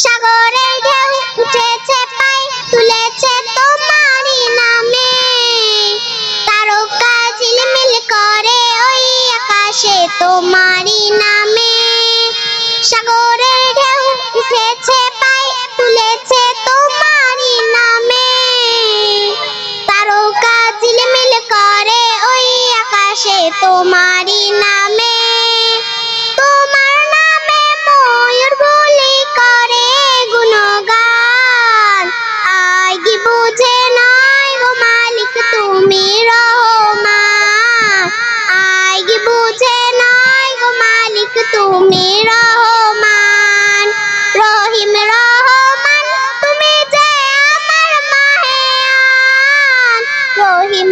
সাগরের ঢেউ উঠেছে পায় তুলেছে তোমারই নামে তারকা ঝিলমিল করে ওই আকাশে তোমারই নামে সাগরের ঢেউ উঠেছে পায় তুলেছে তোমারই নামে তারকা ঝিলমিল করে ওই আকাশে তোমারই নামে তোমার নামে ময়ূর বুলি করে গুণগান আয় কি বুঝে নাই গো মালিক তুমি রহমান আয় কি বুঝে নাই গো মালিক তুমি রহমান রহিম রহমান তুমি যে আমার মাহেয়ান রহিম